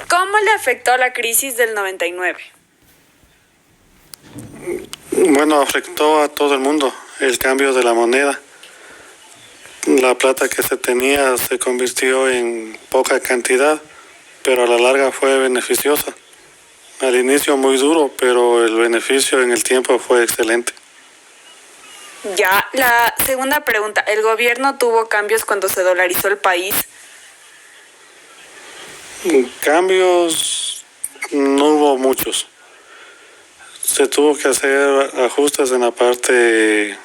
¿Cómo le afectó la crisis del 99? Bueno, afectó a todo el mundo el cambio de la moneda. La plata que se tenía se convirtió en poca cantidad, pero a la larga fue beneficiosa. Al inicio muy duro, pero el beneficio en el tiempo fue excelente. Ya, la segunda pregunta. ¿El gobierno tuvo cambios cuando se dolarizó el país? Cambios no hubo muchos. Se tuvo que hacer ajustes en la parte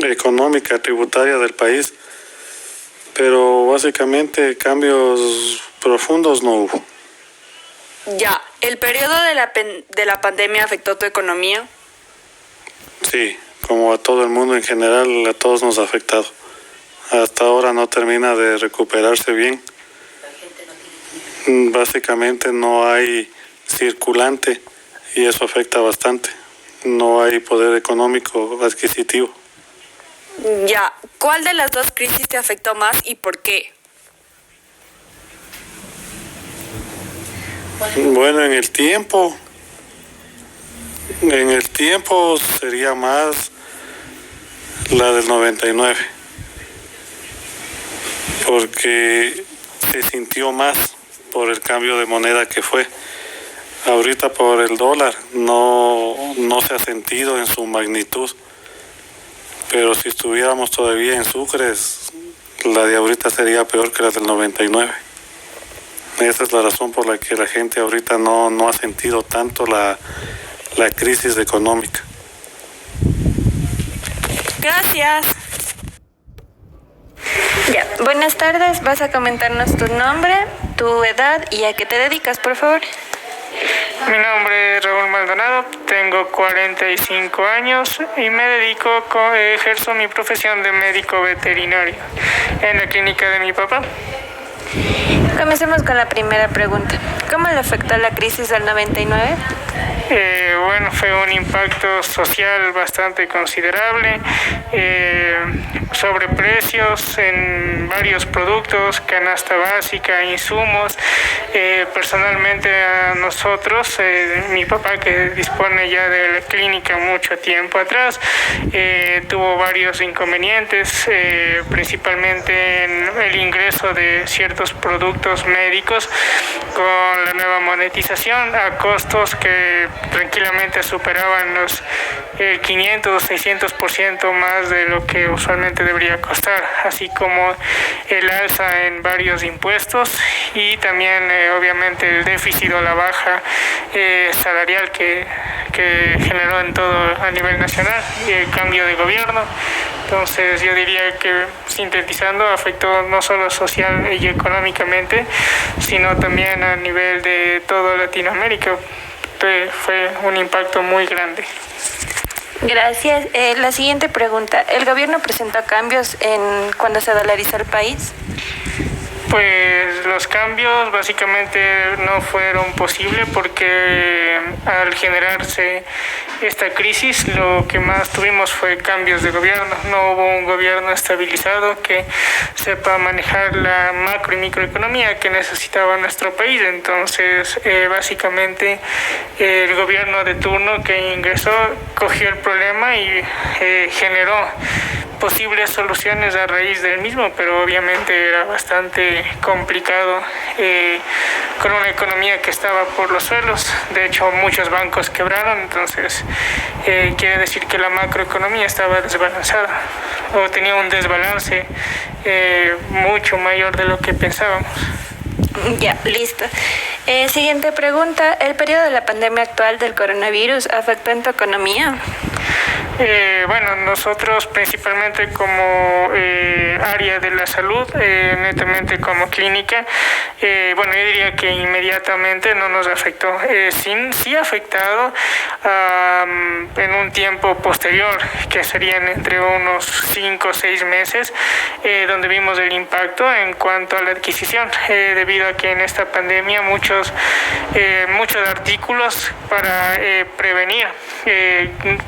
económica, tributaria del país, pero básicamente cambios profundos no hubo. Ya, ¿el periodo de la pandemia afectó tu economía? Sí, como a todo el mundo en general, a todos nos ha afectado. Hasta ahora no termina de recuperarse bien. Básicamente no hay circulante y eso afecta bastante. No hay poder económico adquisitivo. Ya, ¿cuál de las dos crisis te afectó más y por qué? Bueno, en el tiempo sería más la del 99, porque se sintió más por el cambio de moneda que fue. Ahorita por el dólar no se ha sentido en su magnitud, pero si estuviéramos todavía en sucres, la de ahorita sería peor que la del 99. Esa es la razón por la que la gente ahorita no ha sentido tanto la crisis económica. Gracias. Ya, buenas tardes. Vas a comentarnos tu nombre, tu edad y a qué te dedicas, por favor. Mi nombre es Raúl Maldonado, tengo 45 años y ejerzo mi profesión de médico veterinario en la clínica de mi papá. Comencemos con la primera pregunta. ¿Cómo le afectó la crisis del 99? Bueno, fue un impacto social bastante considerable, sobreprecios en varios productos, canasta básica, insumos. Personalmente a nosotros, mi papá que dispone ya de la clínica mucho tiempo atrás, tuvo varios inconvenientes, principalmente en el ingreso de ciertos productos médicos con la nueva monetización a costos que tranquilamente superaban los 500 o 600% más de lo que usualmente debería costar, así como el alza en varios impuestos y también obviamente el déficit o la baja salarial que generó en todo a nivel nacional y el cambio de gobierno. Entonces yo diría que, sintetizando, afectó no solo social y económicamente, sino también a nivel de toda Latinoamérica. Fue un impacto muy grande. Gracias. La siguiente pregunta. ¿El gobierno presentó cambios cuando se dolarizó el país? Pues los cambios básicamente no fueron posibles porque al generarse esta crisis lo que más tuvimos fue cambios de gobierno. No hubo un gobierno estabilizado que sepa manejar la macro y microeconomía que necesitaba nuestro país. Entonces básicamente el gobierno de turno que ingresó cogió el problema y generó posibles soluciones a raíz del mismo, pero obviamente era bastante complicado con una economía que estaba por los suelos. De hecho, muchos bancos quebraron, entonces quiere decir que la macroeconomía estaba desbalanzada o tenía un desbalance mucho mayor de lo que pensábamos. Ya, listo. Siguiente pregunta. ¿El periodo de la pandemia actual del coronavirus afectó en tu economía? Bueno, nosotros principalmente como área de la salud, netamente como clínica, bueno, yo diría que inmediatamente no nos afectó. Sí ha afectado en un tiempo posterior, que serían entre unos 5 o 6 meses, donde vimos el impacto en cuanto a la adquisición, debido a que en esta pandemia muchos artículos para prevenir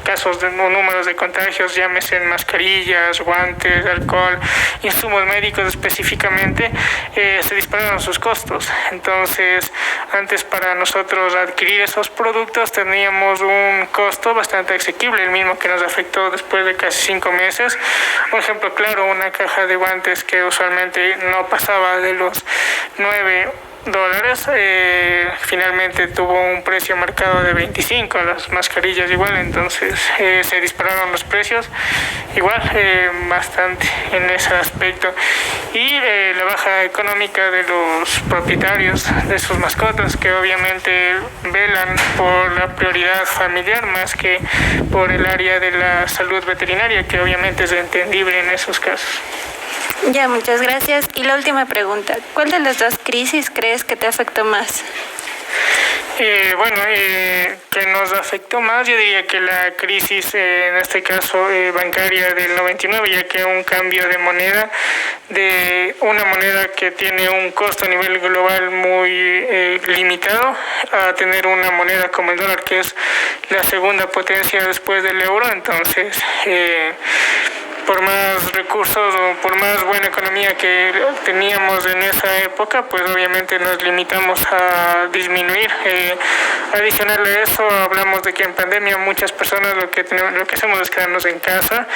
casos de un números de contagios, llámese mascarillas, guantes, alcohol, insumos médicos específicamente, se dispararon sus costos. Entonces, antes para nosotros adquirir esos productos teníamos un costo bastante asequible, el mismo que nos afectó después de casi 5 meses. Por ejemplo, claro, una caja de guantes que usualmente no pasaba de los $9, finalmente tuvo un precio marcado de 25, las mascarillas igual, entonces se dispararon los precios igual bastante en ese aspecto. Y la baja económica de los propietarios de sus mascotas, que obviamente velan por la prioridad familiar más que por el área de la salud veterinaria, que obviamente es entendible en esos casos. Ya, muchas gracias. Y la última pregunta, ¿cuál de las dos crisis crees que te afectó más? Que nos afectó más, yo diría que la crisis, en este caso bancaria del 99, ya que un cambio de moneda, de una moneda que tiene un costo a nivel global muy limitado, a tener una moneda como el dólar, que es la segunda potencia después del euro. Entonces, por más recursos o por más buena economía que teníamos en esa época, pues obviamente nos limitamos a disminuir. Adicional a eso, hablamos de que en pandemia muchas personas lo que hacemos es quedarnos en casa.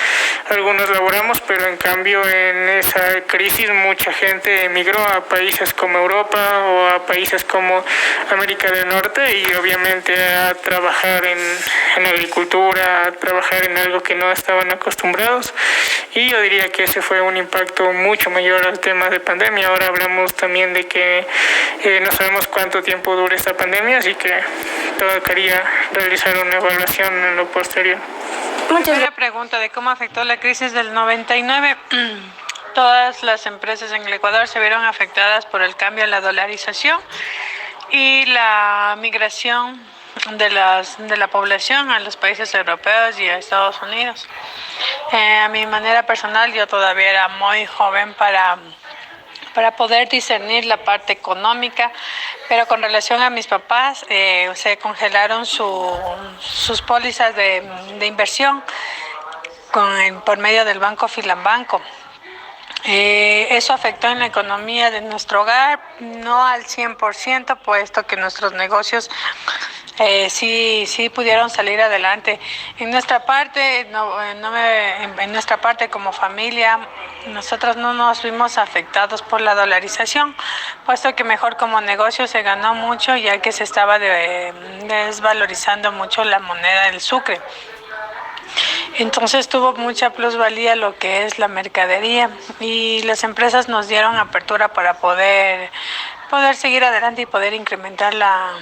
Algunos laboramos, pero en cambio en esa crisis mucha gente emigró a países como Europa o a países como América del Norte, y obviamente a trabajar en agricultura, a trabajar en algo que no estaban acostumbrados. Y yo diría que ese fue un impacto mucho mayor al tema de pandemia. Ahora hablamos también de que no sabemos cuánto tiempo dure esta pandemia, así que tocaría realizar una evaluación en lo posterior. La pregunta de cómo afectó la crisis del 99. Todas las empresas en el Ecuador se vieron afectadas por el cambio en la dolarización y la migración de la población a los países europeos y a Estados Unidos. A mi manera personal, yo todavía era muy joven para poder discernir la parte económica, pero con relación a mis papás, se congelaron sus pólizas de inversión por medio del banco Filambanco. Eso afectó en la economía de nuestro hogar, no al 100%, puesto que nuestros negocios sí pudieron salir adelante. En nuestra parte, en nuestra parte como familia, nosotros no nos vimos afectados por la dolarización, puesto que mejor como negocio se ganó mucho, ya que se estaba desvalorizando mucho la moneda del sucre. Entonces tuvo mucha plusvalía lo que es la mercadería, y las empresas nos dieron apertura para poder seguir adelante y poder incrementar la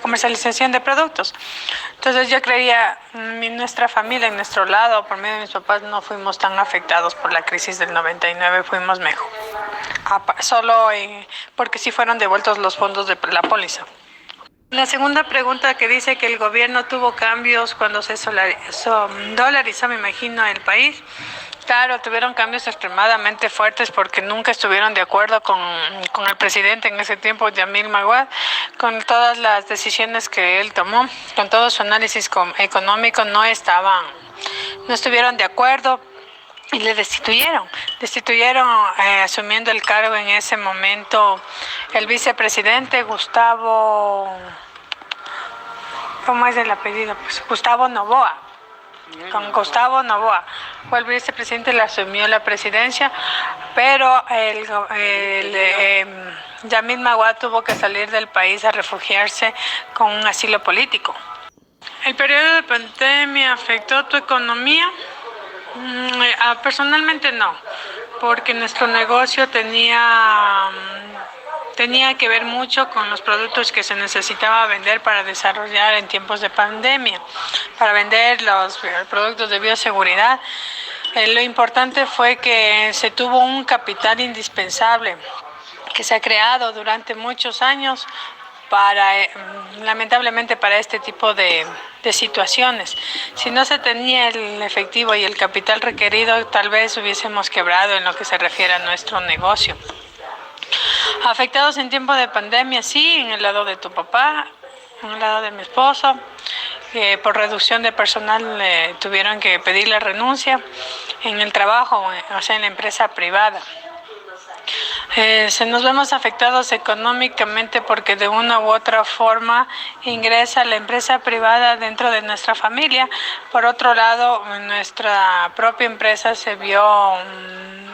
comercialización de productos. Entonces yo creía, en nuestra familia, en nuestro lado, por medio de mis papás, no fuimos tan afectados por la crisis del 99, fuimos mejor. Solo porque sí fueron devueltos los fondos de la póliza. La segunda pregunta, que dice que el gobierno tuvo cambios cuando se dolarizó, me imagino, el país. Claro, tuvieron cambios extremadamente fuertes porque nunca estuvieron de acuerdo con el presidente en ese tiempo, Yamil Maguad, con todas las decisiones que él tomó, con todo su análisis económico, no estuvieron de acuerdo y le destituyeron. Asumiendo el cargo en ese momento el vicepresidente Gustavo, ¿cómo es el apellido? Pues Gustavo Noboa. Con Gustavo Noboa fue el vicepresidente, le asumió la presidencia, pero Yamil Maguad tuvo que salir del país a refugiarse con un asilo político. ¿El periodo de pandemia afectó tu economía? Personalmente no, porque nuestro negocio tenía que ver mucho con los productos que se necesitaba vender para desarrollar en tiempos de pandemia, para vender los productos de bioseguridad. Lo importante fue que se tuvo un capital indispensable que se ha creado durante muchos años lamentablemente para este tipo de situaciones. Si no se tenía el efectivo y el capital requerido, tal vez hubiésemos quebrado en lo que se refiere a nuestro negocio. Afectados en tiempo de pandemia, sí, en el lado de tu papá, en el lado de mi esposo. que por reducción de personal tuvieron que pedir la renuncia en el trabajo, o sea, en la empresa privada. Se nos vemos afectados económicamente porque de una u otra forma ingresa la empresa privada dentro de nuestra familia. Por otro lado, nuestra propia empresa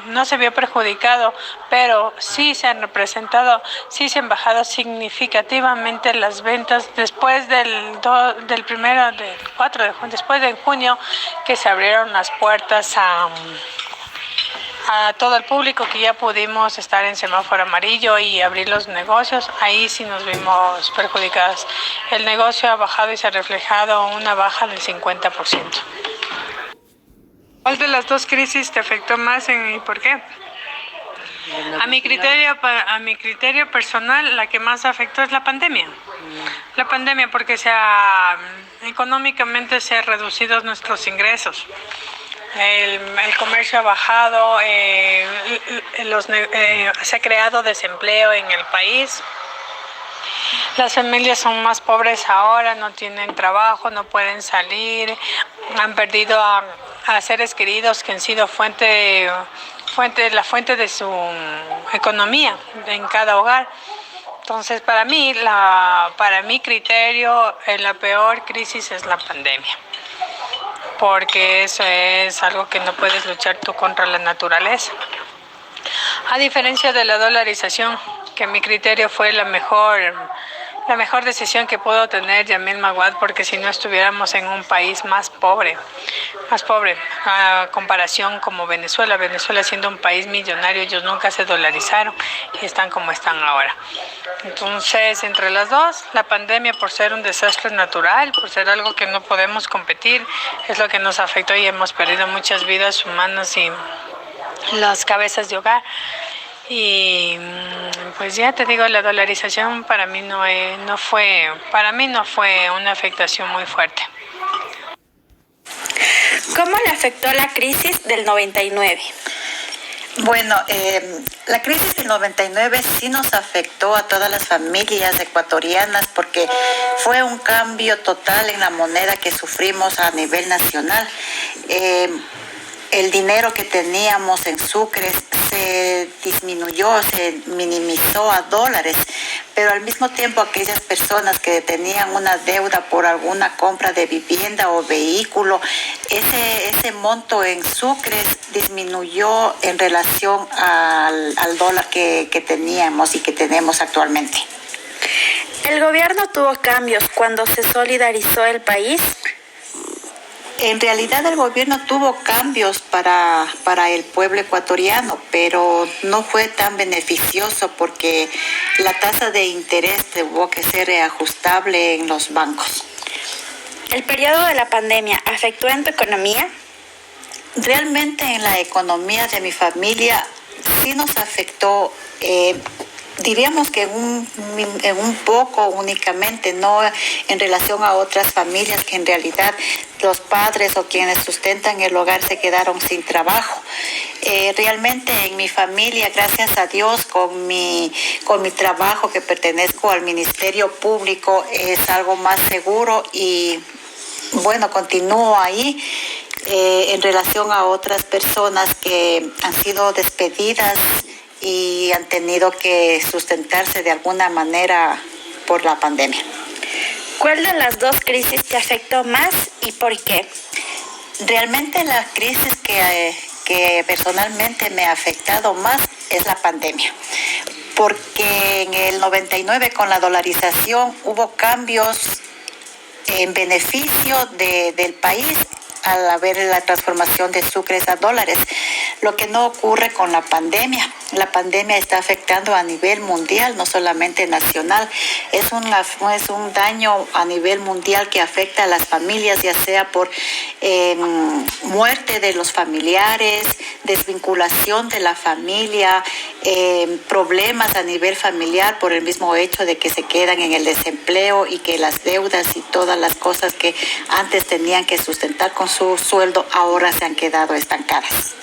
no se vio perjudicado, pero sí se han bajado significativamente las ventas después del 4 de junio, después de junio, que se abrieron las puertas a todo el público, que ya pudimos estar en semáforo amarillo y abrir los negocios. Ahí sí nos vimos perjudicados. El negocio ha bajado y se ha reflejado una baja del 50%. ¿Cuál de las dos crisis te afectó más y por qué? A mi criterio personal, la que más afectó es la pandemia. La pandemia, porque económicamente se han reducido nuestros ingresos. El comercio ha bajado, se ha creado desempleo en el país. Las familias son más pobres ahora, no tienen trabajo, no pueden salir, han perdido a seres queridos que han sido la fuente de su economía en cada hogar. Entonces, para mi criterio, la peor crisis es la pandemia, porque eso es algo que no puedes luchar tú contra la naturaleza. A diferencia de la dolarización, que a mi criterio fue la mejor decisión que pudo tener Yamil Maguad, porque si no estuviéramos en un país más pobre, a comparación como Venezuela siendo un país millonario, ellos nunca se dolarizaron y están como están ahora. Entonces, entre las dos, la pandemia, por ser un desastre natural, por ser algo que no podemos competir, es lo que nos afectó y hemos perdido muchas vidas humanas y las cabezas de hogar. Y pues ya te digo, la dolarización para mí no fue una afectación muy fuerte. ¿Cómo le afectó la crisis del 99? Bueno, la crisis del 99 sí nos afectó a todas las familias ecuatorianas porque fue un cambio total en la moneda que sufrimos a nivel nacional. El dinero que teníamos en sucres se disminuyó, se minimizó a dólares, pero al mismo tiempo aquellas personas que tenían una deuda por alguna compra de vivienda o vehículo, ese monto en sucres disminuyó en relación al dólar que teníamos y que tenemos actualmente. ¿El gobierno tuvo cambios cuando se solidarizó el país? En realidad el gobierno tuvo cambios para el pueblo ecuatoriano, pero no fue tan beneficioso porque la tasa de interés tuvo que ser reajustable en los bancos. ¿El periodo de la pandemia afectó en tu economía? Realmente en la economía de mi familia sí nos afectó. Diríamos que en un poco únicamente, no en relación a otras familias que en realidad los padres o quienes sustentan el hogar se quedaron sin trabajo. Realmente en mi familia, gracias a Dios, con mi trabajo, que pertenezco al Ministerio Público, es algo más seguro y bueno, continúo ahí. En relación a otras personas que han sido despedidas y han tenido que sustentarse de alguna manera por la pandemia. ¿Cuál de las dos crisis te afectó más y por qué? Realmente la crisis que personalmente me ha afectado más es la pandemia, porque en el 99 con la dolarización hubo cambios en beneficio del país al haber la transformación de sucres a dólares, lo que no ocurre con la pandemia. La pandemia está afectando a nivel mundial, no solamente nacional. Es un daño a nivel mundial que afecta a las familias, ya sea por muerte de los familiares, desvinculación de la familia, problemas a nivel familiar por el mismo hecho de que se quedan en el desempleo y que las deudas y todas las cosas que antes tenían que sustentar con su sueldo ahora se han quedado estancadas.